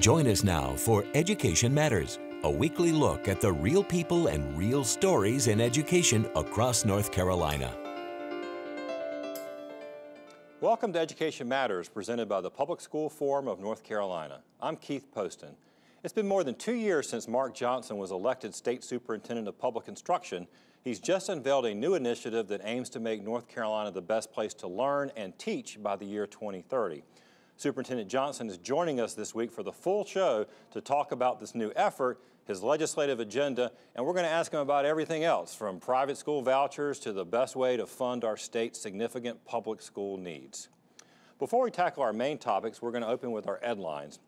Join us now for Education Matters, a weekly look at the real people and real stories in education across North Carolina. Welcome to Education Matters, presented by the Public School Forum of North Carolina. I'm Keith Poston. It's been more than 2 years since Mark Johnson was elected State Superintendent of Public Instruction. He's just unveiled a new initiative that aims to make North Carolina the best place to learn and teach by the year 2030. Superintendent Johnson is joining us this week for the full show to talk about this new effort, his legislative agenda, and we're going to ask him about everything else, from private school vouchers to the best way to fund our state's significant public school needs. Before we tackle our main topics, we're going to open with our headlines,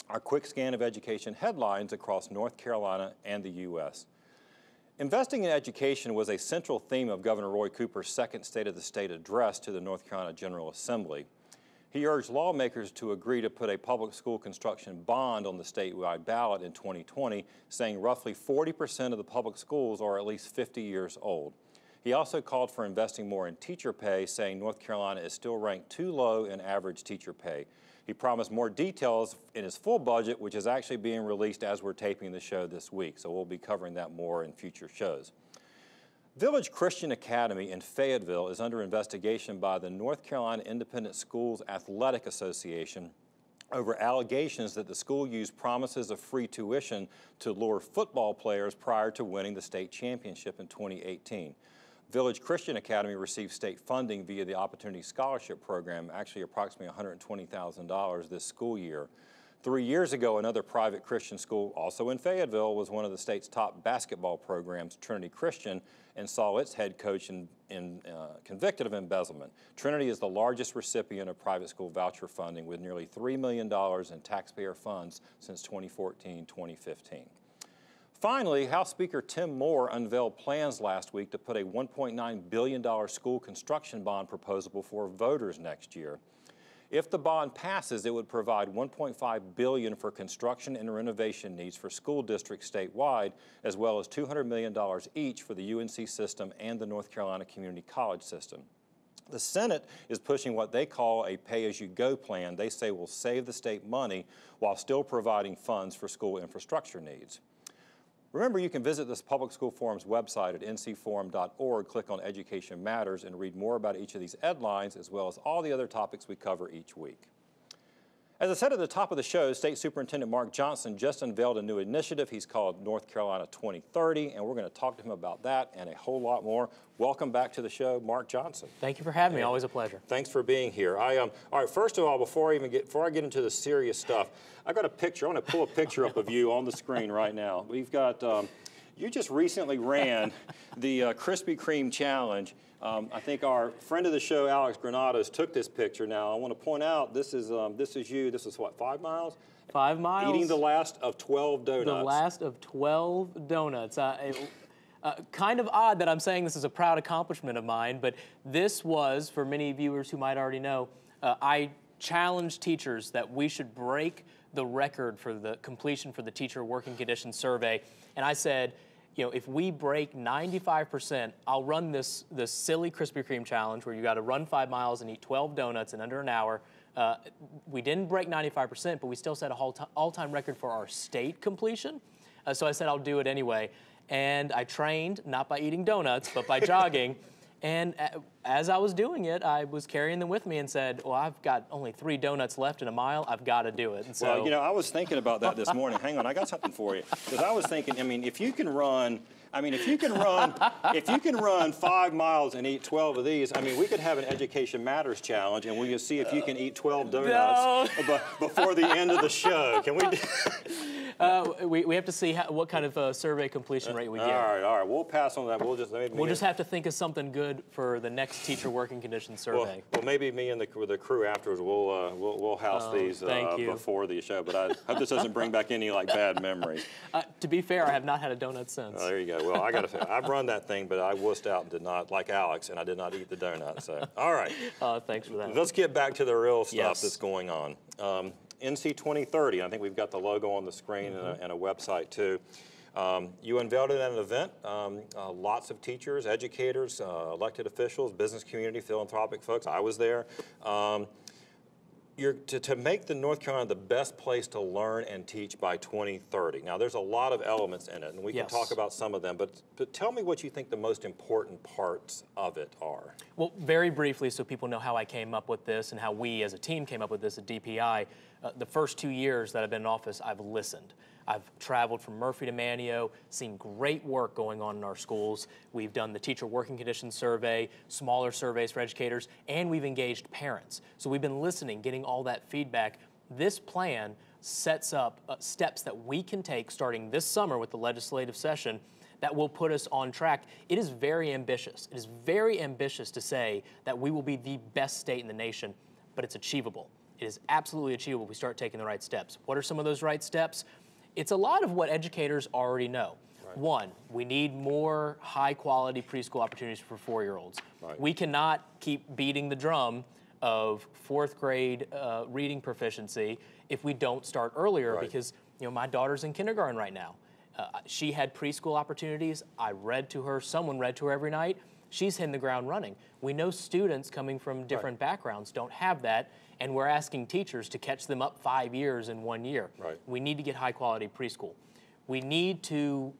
our quick scan of education headlines across North Carolina and the U.S. Investing in education was a central theme of Governor Roy Cooper's second State of the State address to the North Carolina General Assembly. He urged lawmakers to agree to put a public school construction bond on the statewide ballot in 2020, saying roughly 40% of the public schools are at least 50 years old. He also called for investing more in teacher pay, saying North Carolina is still ranked too low in average teacher pay. He promised more details in his full budget, which is actually being released as we're taping the show this week, so we'll be covering that more in future shows. Village Christian Academy in Fayetteville is under investigation by the North Carolina Independent Schools Athletic Association over allegations that the school used promises of free tuition to lure football players prior to winning the state championship in 2018. Village Christian Academy received state funding via the Opportunity Scholarship Program, actually approximately $120,000 this school year. 3 years ago, another private Christian school, also in Fayetteville, was one of the state's top basketball programs, Trinity Christian, and saw its head coach convicted of embezzlement. Trinity is the largest recipient of private school voucher funding, with nearly $3 million in taxpayer funds since 2014-2015. Finally, House Speaker Tim Moore unveiled plans last week to put a $1.9 billion school construction bond proposal before voters next year. If the bond passes, it would provide $1.5 billion for construction and renovation needs for school districts statewide, as well as $200 million each for the UNC system and the North Carolina Community College system. The Senate is pushing what they call a pay-as-you-go plan. They say will save the state money while still providing funds for school infrastructure needs. Remember, you can visit this Public School Forum's website at ncforum.org, click on Education Matters, and read more about each of these headlines, as well as all the other topics we cover each week. As I said at the top of the show, State Superintendent Mark Johnson just unveiled a new initiative he's called North Carolina 2030, and we're going to talk to him about that and a whole lot more. Welcome back to the show, Mark Johnson. Thank you for having me. Always a pleasure. Thanks for being here. All right, first of all, before I get into the serious stuff, I've got a picture. I want to pull a picture up of you on the screen right now. We've got, you just recently ran the Krispy Kreme Challenge. I think our friend of the show, Alex Granados, took this picture. Now, I want to point out, this is you. This is what, 5 miles? 5 miles. Eating the last of 12 donuts. The last of 12 donuts. Kind of odd that I'm saying this is a proud accomplishment of mine, but this was, for many viewers who might already know, I challenged teachers that we should break the record for the completion for the Teacher Working Conditions Survey, and I said, you know, if we break 95%, I'll run this silly Krispy Kreme challenge where you got to run 5 miles and eat 12 donuts in under an hour. We didn't break 95%, but we still set a all-time record for our state completion. So I said I'll do it anyway. And I trained, not by eating donuts, but by jogging. And as I was doing it, I was carrying them with me and said, well, I've got only 3 donuts left in a mile. I've got to do it. And so, well, you know, I was thinking about that this morning. Hang on, I got something for you. Because I was thinking, I mean, if you can run 5 miles and eat 12 of these, I mean, we could have an Education Matters challenge, and we'll see if you can eat 12 donuts before the end of the show. Can we? We have to see what kind of survey completion rate we get. All right. We'll pass on that. We'll just have to think of something good for the next Teacher Working Conditions survey. Well, maybe me and the crew afterwards we'll house these before the show. But I hope this doesn't bring back any bad memories. To be fair, I have not had a donut since. Oh, there you go. Well, I got to say, I've run that thing, but I wussed out and did not, like Alex, and I did not eat the donut. So, all right. Thanks for that. Let's get back to the real stuff that's going on. NC 2030, I think we've got the logo on the screen and a website too. You unveiled it at an event. Lots of teachers, educators, elected officials, business community, philanthropic folks. I was there. to make the North Carolina the best place to learn and teach by 2030. Now, there's a lot of elements in it, and we can talk about some of them, but tell me what you think the most important parts of it are. Well, very briefly, so people know how I came up with this and how we as a team came up with this at DPI, the first 2 years that I've been in office, I've listened. I've traveled from Murphy to Manteo, seen great work going on in our schools. We've done the teacher working conditions survey, smaller surveys for educators, and we've engaged parents. So we've been listening, getting all that feedback. This plan sets up steps that we can take starting this summer with the legislative session that will put us on track. It is very ambitious. It is very ambitious to say that we will be the best state in the nation, but it's achievable. It is absolutely achievable if we start taking the right steps. What are some of those right steps? It's a lot of what educators already know. Right. One, we need more high-quality preschool opportunities for 4-year-olds. Right. We cannot keep beating the drum of 4th grade reading proficiency if we don't start earlier, because my daughter's in kindergarten right now. She had preschool opportunities. I read to her. Someone read to her every night. She's hitting the ground running. We know students coming from different backgrounds don't have that, and we're asking teachers to catch them up 5 years in 1 year. Right. We need to get high-quality preschool. We need to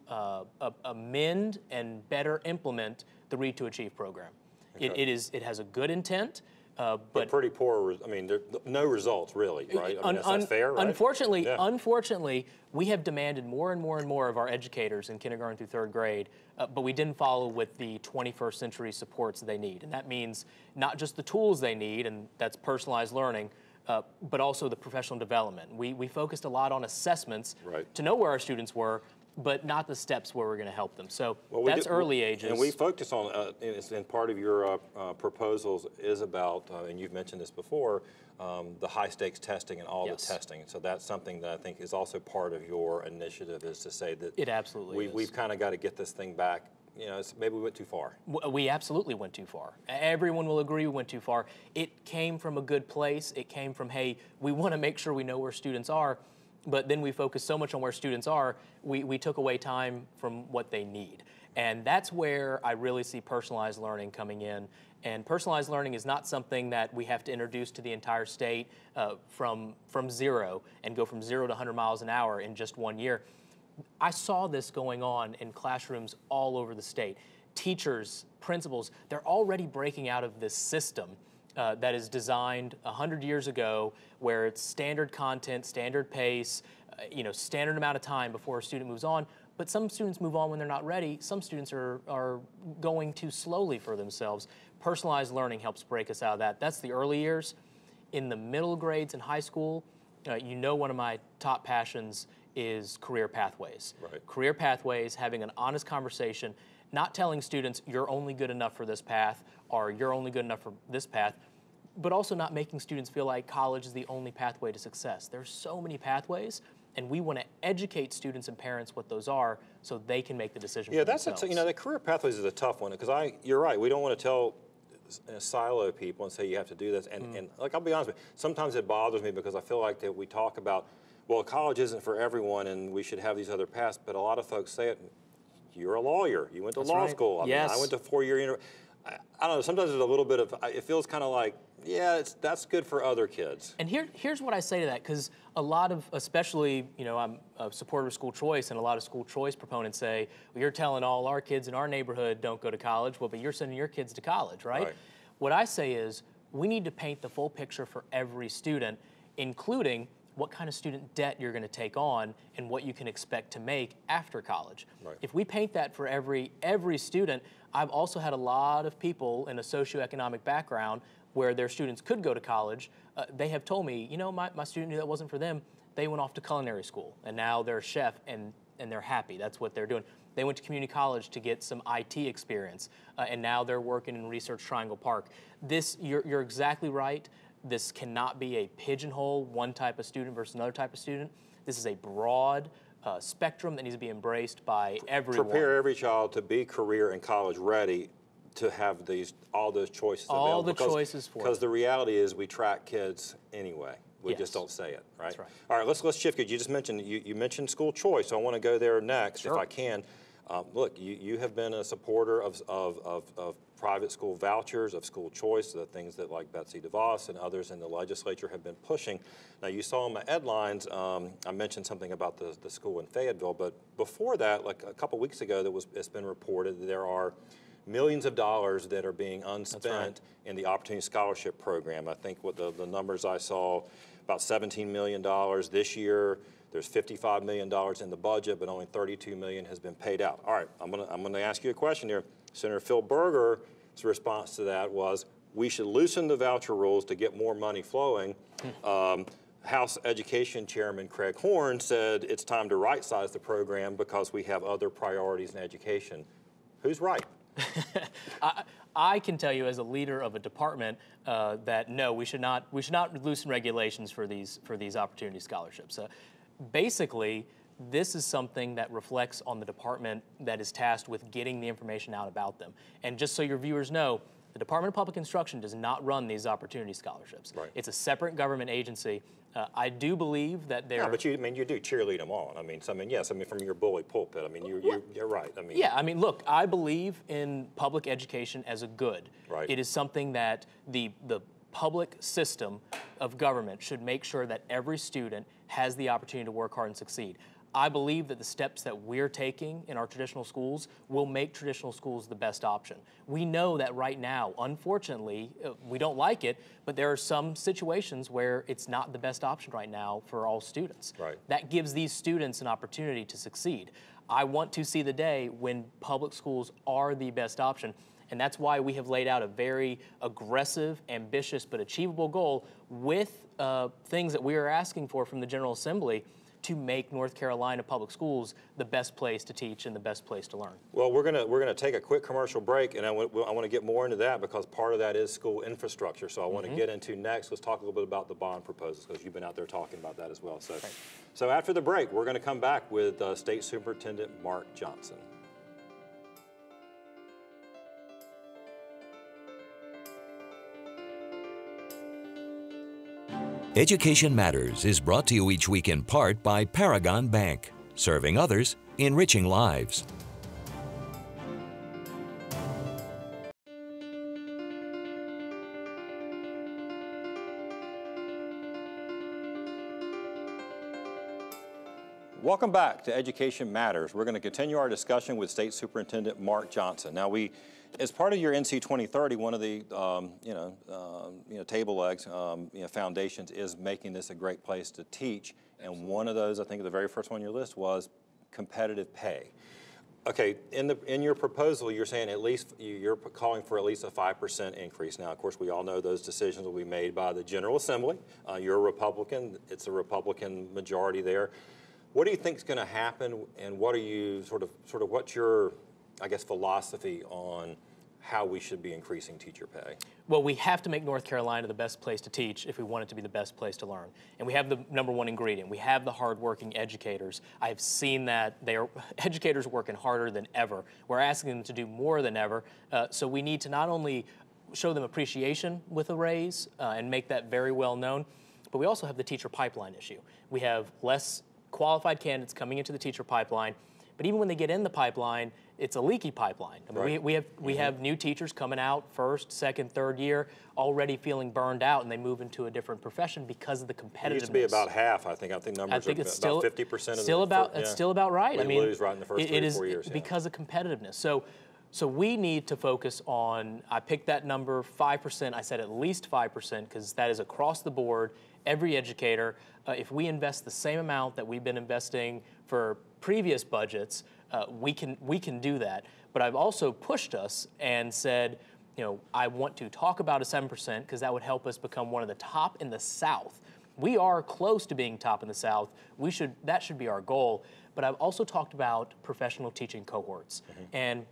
amend and better implement the Read to Achieve program. Okay. It has a good intent, but pretty poor. I mean, no results really, right? I mean, that's fair, right? Unfortunately, we have demanded more and more and more of our educators in kindergarten through 3rd grade, but we didn't follow with the 21st century supports they need, and that means not just the tools they need, and that's personalized learning, but also the professional development. We focused a lot on assessments to know where our students were, but not the steps where we're going to help them. So that's early ages. And we focus on, and part of your proposals is about, and you've mentioned this before, the high stakes testing and all the testing. So that's something that I think is also part of your initiative, is to say that it absolutely is. We've kind of got to get this thing back. Maybe we went too far. We absolutely went too far. Everyone will agree we went too far. It came from a good place. It came from, hey, we want to make sure we know where students are. But then we focus so much on where students are, we took away time from what they need. And that's where I really see personalized learning coming in. And personalized learning is not something that we have to introduce to the entire state from zero and go from 0 to 100 miles an hour in just 1 year. I saw this going on in classrooms all over the state. Teachers, principals, they're already breaking out of this system that is designed 100 years ago, where it's standard content, standard pace, standard amount of time before a student moves on. But some students move on when they're not ready. Some students are going too slowly for themselves. Personalized learning helps break us out of that. That's the early years. In the middle grades and high school, one of my top passions is career pathways. Right. Career pathways, having an honest conversation, not telling students you're only good enough for this path or you're only good enough for this path, but also not making students feel like college is the only pathway to success. There's so many pathways, and we want to educate students and parents what those are so they can make the decision for themselves. The career pathways is a tough one, because you're right, we don't want to tell silo people and say you have to do this, and like, I'll be honest with you, sometimes it bothers me because I feel like that we talk about, well, college isn't for everyone and we should have these other paths, but a lot of folks say it. You're a lawyer. You went to law school. I mean, I went to 4-year university. I don't know. Sometimes there's a little bit of. It feels kind of like, that's good for other kids. And here's what I say to that, because a lot of, especially, I'm a supporter of school choice, and a lot of school choice proponents say, well, you're telling all our kids in our neighborhood don't go to college. Well, but you're sending your kids to college, right? What I say is, we need to paint the full picture for every student, including what kind of student debt you're going to take on and what you can expect to make after college. Right. If we paint that for every student, I've also had a lot of people in a socioeconomic background where their students could go to college. They have told me, my student knew that wasn't for them. They went off to culinary school, and now they're a chef, and they're happy. That's what they're doing. They went to community college to get some IT experience, and now they're working in Research Triangle Park. You're exactly right. This cannot be a pigeonhole, one type of student versus another type of student. This is a broad spectrum that needs to be embraced by everyone. Prepare every child to be career and college ready, to have all those choices available. All the choices for because the reality is we track kids anyway. We just don't say it, right? That's right. All right, let's shift. You just mentioned you mentioned school choice, so I want to go there next if I can. Look, you have been a supporter of private school vouchers, of school choice, the things that like Betsy DeVos and others in the legislature have been pushing. Now you saw in my headlines, I mentioned something about the school in Fayetteville, but before that, like a couple weeks ago, it's been reported that there are millions of dollars that are being unspent in the Opportunity Scholarship Program. I think what the numbers I saw, about $17 million this year. There's $55 million in the budget, but only $32 million has been paid out. All right, I'm gonna ask you a question here. Senator Phil Berger's response to that was, we should loosen the voucher rules to get more money flowing. House Education Chairman Craig Horn said it's time to right-size the program because we have other priorities in education. Who's right? I can tell you as a leader of a department that no, we should not loosen regulations for these opportunity scholarships. Basically, this is something that reflects on the department that is tasked with getting the information out about them. And just so your viewers know, the Department of Public Instruction does not run these opportunity scholarships. Right. It's a separate government agency. I do believe that they're... Yeah, but you do cheerlead them on. I mean, yes, I mean, from your bully pulpit, I mean, you're right. I mean, yeah, I mean, look, I believe in public education as a good. Right. It is something that the public system of government should make sure that every student has the opportunity to work hard and succeed. I believe that the steps that we're taking in our traditional schools will make traditional schools the best option. We know that right now, unfortunately, we don't like it, but there are some situations where it's not the best option right now for all students. Right. That gives these students an opportunity to succeed. I want to see the day when public schools are the best option. And that's why we have laid out a very aggressive, ambitious, but achievable goal with things that we are asking for from the General Assembly to make North Carolina public schools the best place to teach and the best place to learn. Well, we're gonna take a quick commercial break, and I want to get more into that because part of that is school infrastructure. So I want to get into next. Let's talk a little bit about the bond proposals because you've been out there talking about that as well. So after the break, we're going to come back with State Superintendent Mark Johnson. Education Matters is brought to you each week in part by Paragon Bank, serving others, enriching lives. Welcome back to Education Matters. We're going to continue our discussion with State Superintendent Mark Johnson. Now, as part of your NC 2030, one of the table legs, foundations is making this a great place to teach. And one of those, I think, the very first one on your list was competitive pay. Okay, in your proposal, you're saying at least you're calling for at least a 5% increase. Now, of course, we all know those decisions will be made by the General Assembly. You're a Republican; it's a Republican majority there. What do you think is going to happen, and what are you what's your, I guess, philosophy on how we should be increasing teacher pay? Well, we have to make North Carolina the best place to teach if we want it to be the best place to learn. And we have the number one ingredient. We have the hardworking educators. I've seen that educators are working harder than ever. We're asking them to do more than ever. So we need to not only show them appreciation with a raise and make that very well known, but we also have the teacher pipeline issue. We have less qualified candidates coming into the teacher pipeline, but even when they get in the pipeline, it's a leaky pipeline. I mean, right. we have new teachers coming out first, second, third year, already feeling burned out, and they move into a different profession because of the competitiveness. It used to be about half. I think numbers are it's about 50% of it's still about right. We lose right in the first 3 or 4 years. Because of competitiveness. So we need to focus on, I picked that number, 5%. I said at least 5% because that is across the board, every educator. If we invest the same amount that we've been investing for previous budgets, we can do that. But I've also pushed us and said, I want to talk about a 7% because that would help us become one of the top in the South. We are close to being top in the South. That should be our goal. But I've also talked about professional teaching cohorts. And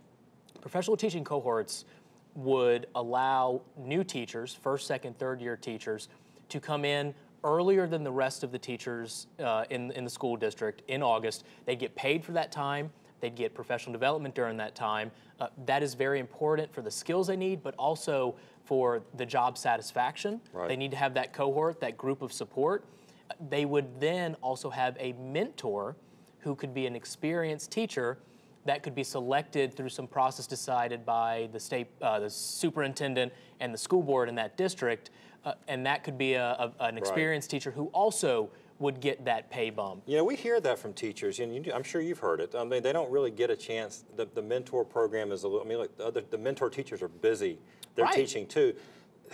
professional teaching cohorts would allow new teachers, first, second, third year teachers, to come in earlier than the rest of the teachers in the school district in August. They'd get paid for that time. They'd get professional development during that time. That is very important for the skills they need, but also for the job satisfaction. Right. They need to have that cohort, that group of support. They would then also have a mentor who could be an experienced teacher that could be selected through some process decided by the the superintendent and the school board in that district, and that could be an experienced teacher who also would get that pay bump. You know, we hear that from teachers, and I'm sure you've heard it. I mean, they don't really get a chance. The mentor program is a little, I mean, like the mentor teachers are busy. They're teaching too.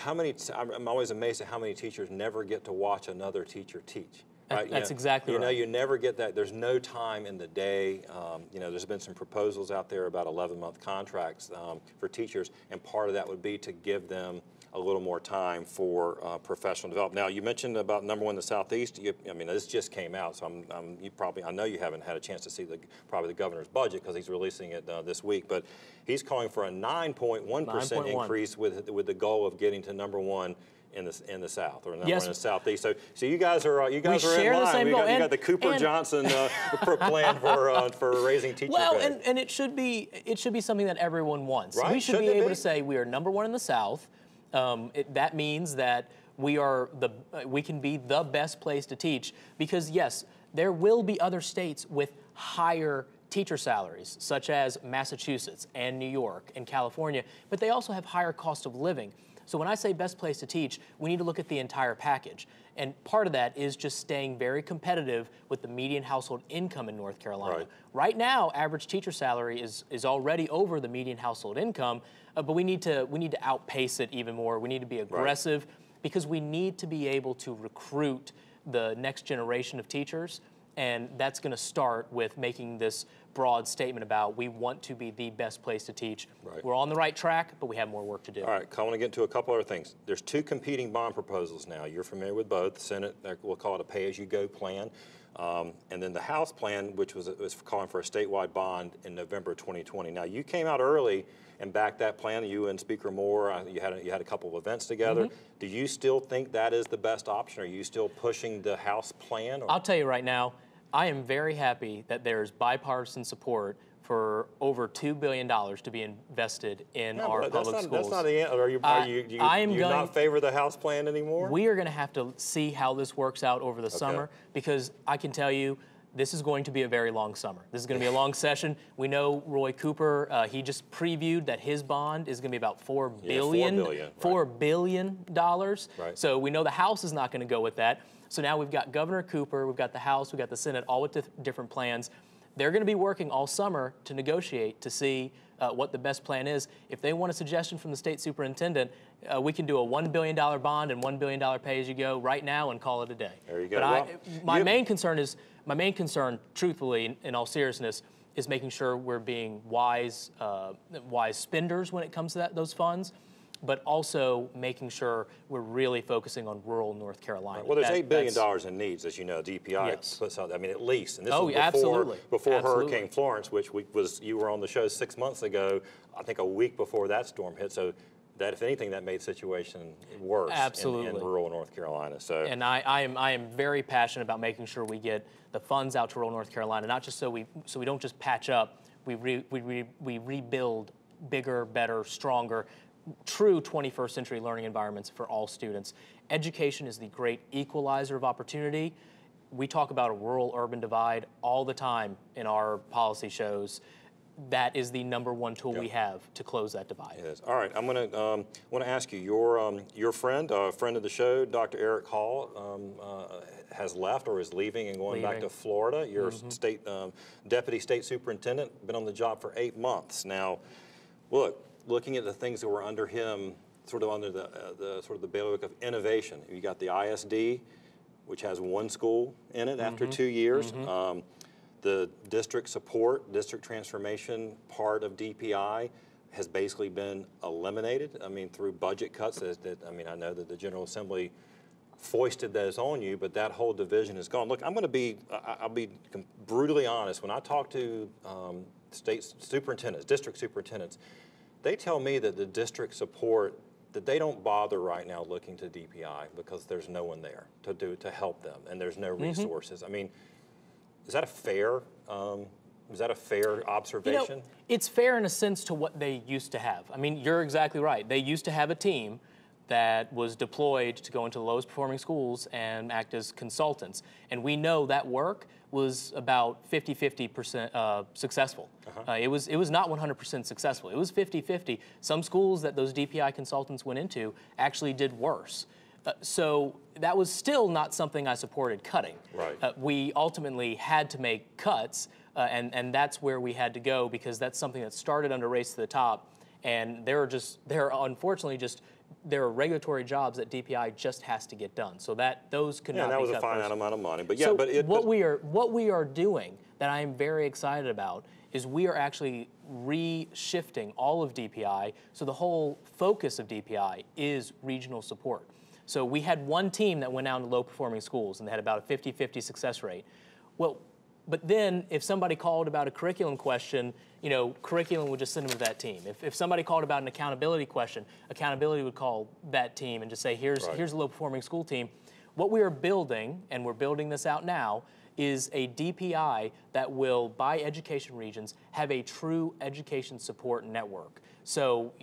I'm always amazed at how many teachers never get to watch another teacher teach. Right? That's exactly right. You know, you never get that. There's no time in the day. You know, there's been some proposals out there about 11-month contracts for teachers, and part of that would be to give them a little more time for professional development. Now, you mentioned about #1 in the Southeast. I mean, this just came out, so I know you haven't had a chance to see probably the governor's budget because he's releasing it this week. But he's calling for a 9.1% increase with the goal of getting to #1 in the South, or #1 in the Southeast. So you guys are in line. You got the Cooper Johnson plan for raising teacher pay. Well, and it should be something that everyone wants. Right? We should be able to say we are #1 in the South. That means that we can be the best place to teach, because yes, there will be other states with higher teacher salaries, such as Massachusetts and New York and California, but they also have higher cost of living. So when I say best place to teach, we need to look at the entire package. And part of that is just staying very competitive with the median household income in North Carolina. Right now, average teacher salary is already over the median household income, but we need to outpace it even more. We need to be aggressive because we need to be able to recruit the next generation of teachers. And that's going to start with making this broad statement about we want to be the best place to teach. We're on the right track, but we have more work to do. All right, I want to get into a couple other things. There's 2 competing bond proposals now. You're familiar with both. The Senate, we'll call it a pay-as-you-go plan. And then the House plan, which was calling for a statewide bond in November 2020. Now, you came out early and backed that plan. You and Speaker Moore, you had a couple of events together. Do you still think that is the best option? Are you still pushing the House plan? Or? I'll tell you right now, I am very happy that there's bipartisan support for over $2 billion to be invested in our public schools. That's not the answer. Are you not favor the House plan anymore? We are going to have to see how this works out over the summer, because I can tell you this is going to be a very long summer. This is going to be a long session. We know Roy Cooper, he just previewed that his bond is going to be about $4 billion. So we know the House is not going to go with that. So now we've got Governor Cooper, we've got the House, we've got the Senate, all with different plans. They're going to be working all summer to negotiate to see what the best plan is. If they want a suggestion from the state superintendent, we can do a $1 billion bond and $1 billion pay-as-you-go right now and call it a day. There you go. But my main concern, truthfully, in all seriousness, is making sure we're being wise spenders when it comes to those funds, but also making sure we're really focusing on rural North Carolina. Well, there's $8 billion in needs, as you know. DPI puts out, I mean, at least. And this is before Hurricane Florence, which you were on the show 6 months ago, I think a week before that storm hit. So that, if anything, that made the situation worse in rural North Carolina. So, and I am very passionate about making sure we get the funds out to rural North Carolina, not just so we don't just patch up, we rebuild bigger, better, stronger, true 21st century learning environments for all students. Education is the great equalizer of opportunity. We talk about a rural-urban divide all the time in our policy shows. That is the #1 tool we have to close that divide. It is. All right, I'm going to want to ask you, your friend, friend of the show, Dr. Eric Hall, has left or is leaving and going back to Florida. You're state deputy state superintendent, been on the job for 8 months. Now, looking at the things that were under him, sort of under the bailiwick of innovation, you got the ISD, which has 1 school in it after 2 years. The district support, district transformation part of DPI has basically been eliminated. I mean, through budget cuts. I know that the General Assembly foisted those on you, but that whole division is gone. Look, I'll be brutally honest. When I talk to state superintendents, district superintendents, they tell me that the district support, that they don't bother right now looking to DPI because there's no one there to help them, and there's no resources. I mean, is that a fair observation? You know, it's fair in a sense to what they used to have. I mean, you're exactly right. They used to have a team, that was deployed to go into the lowest performing schools and act as consultants. And we know that work was about 50-50% successful. It was not 100% successful. It was 50-50. Some schools that those DPI consultants went into actually did worse. So that was still not something I supported cutting. Right. We ultimately had to make cuts, and that's where we had to go, because that's something that started under Race to the Top, and there are regulatory jobs that DPI just has to get done. So those could not be cut. Yeah, that was a finite amount of money. But yeah, so but what we are doing that I am very excited about is we are actually reshifting all of DPI. So the whole focus of DPI is regional support. So we had one team that went out to low-performing schools, and they had about a 50-50 success rate. Well, but then if somebody called about a curriculum question, curriculum would just send them to that team. If somebody called about an accountability question, accountability would call that team and just say, here's a low-performing school team. What we are building, and we're building this out now, is a DPI that will, by education regions, have a true education support network. So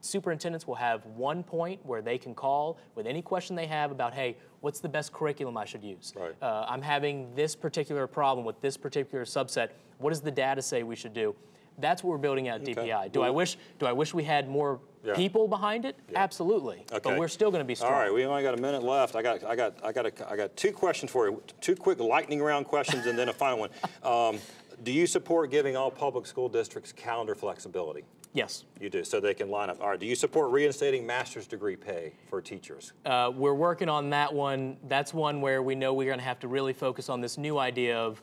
superintendents will have one point where they can call with any question they have about, hey, what's the best curriculum I should use? Right. I'm having this particular problem with this particular subset. What does the data say we should do? That's what we're building at DPI. Do I wish we had more people behind it? Yeah. Absolutely. Okay. But we're still going to be strong. All right, we only got a minute left. I got two questions for you. Two quick lightning round questions and then a final one. Do you support giving all public school districts calendar flexibility? Yes. You do, so they can line up. All right, do you support reinstating master's degree pay for teachers? We're working on that one. That's one where we know we're going to have to really focus on this new idea of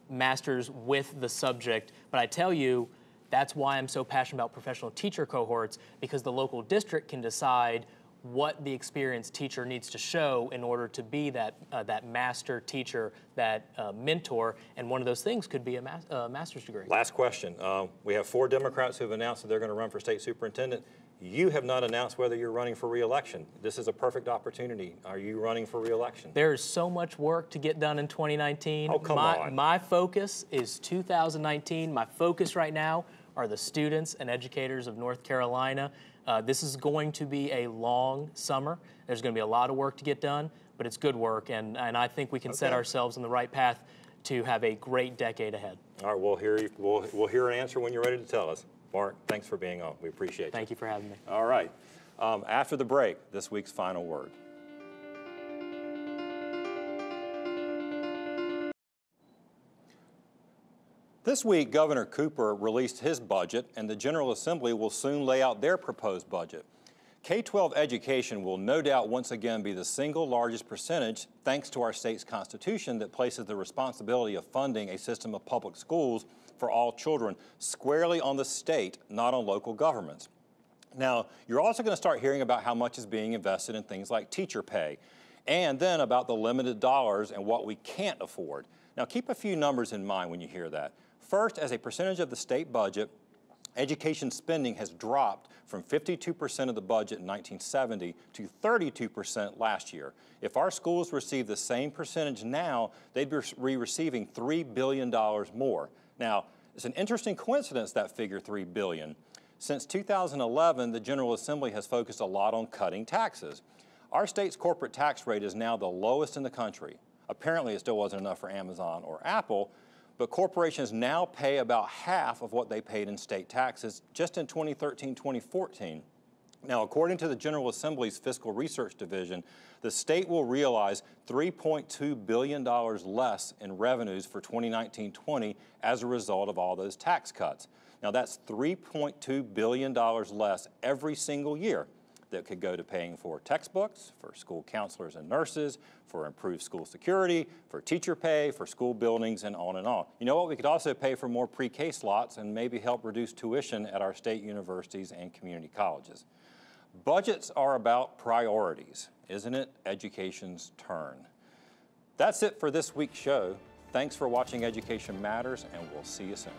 masters with the subject. But I tell you, that's why I'm so passionate about professional teacher cohorts, because the local district can decide what the experienced teacher needs to show in order to be that master teacher, that mentor, and one of those things could be a master's degree. Last question. We have 4 Democrats who have announced that they're going to run for state superintendent. You have not announced whether you're running for re-election. This is a perfect opportunity. Are you running for re-election? There's so much work to get done in 2019. Oh, come on. My focus is 2019. My focus right now are the students and educators of North Carolina. This is going to be a long summer. There's going to be a lot of work to get done, but it's good work, and I think we can set ourselves on the right path to have a great decade ahead. All right, we'll hear an answer when you're ready to tell us. Mark, thanks for being on. We appreciate it. Thank you for having me. All right. After the break, this week's final word. This week, Governor Cooper released his budget, and the General Assembly will soon lay out their proposed budget. K-12 education will no doubt once again be the single largest percentage, thanks to our state's constitution that places the responsibility of funding a system of public schools for all children squarely on the state, not on local governments. Now, you're also going to start hearing about how much is being invested in things like teacher pay, and then about the limited dollars and what we can't afford. Now, keep a few numbers in mind when you hear that. First, as a percentage of the state budget, education spending has dropped from 52% of the budget in 1970 to 32% last year. If our schools receive the same percentage now, they'd be receiving $3 billion more. Now, it's an interesting coincidence, that figure $3 billion. Since 2011, the General Assembly has focused a lot on cutting taxes. Our state's corporate tax rate is now the lowest in the country. Apparently, it still wasn't enough for Amazon or Apple, but corporations now pay about half of what they paid in state taxes just in 2013-2014. Now, according to the General Assembly's Fiscal Research Division, the state will realize $3.2 billion less in revenues for 2019-20 as a result of all those tax cuts. Now, that's $3.2 billion less every single year that could go to paying for textbooks, for school counselors and nurses, for improved school security, for teacher pay, for school buildings, and on and on. You know what? We could also pay for more pre-K slots and maybe help reduce tuition at our state universities and community colleges. Budgets are about priorities, isn't it? Education's turn. That's it for this week's show. Thanks for watching Education Matters, and we'll see you soon.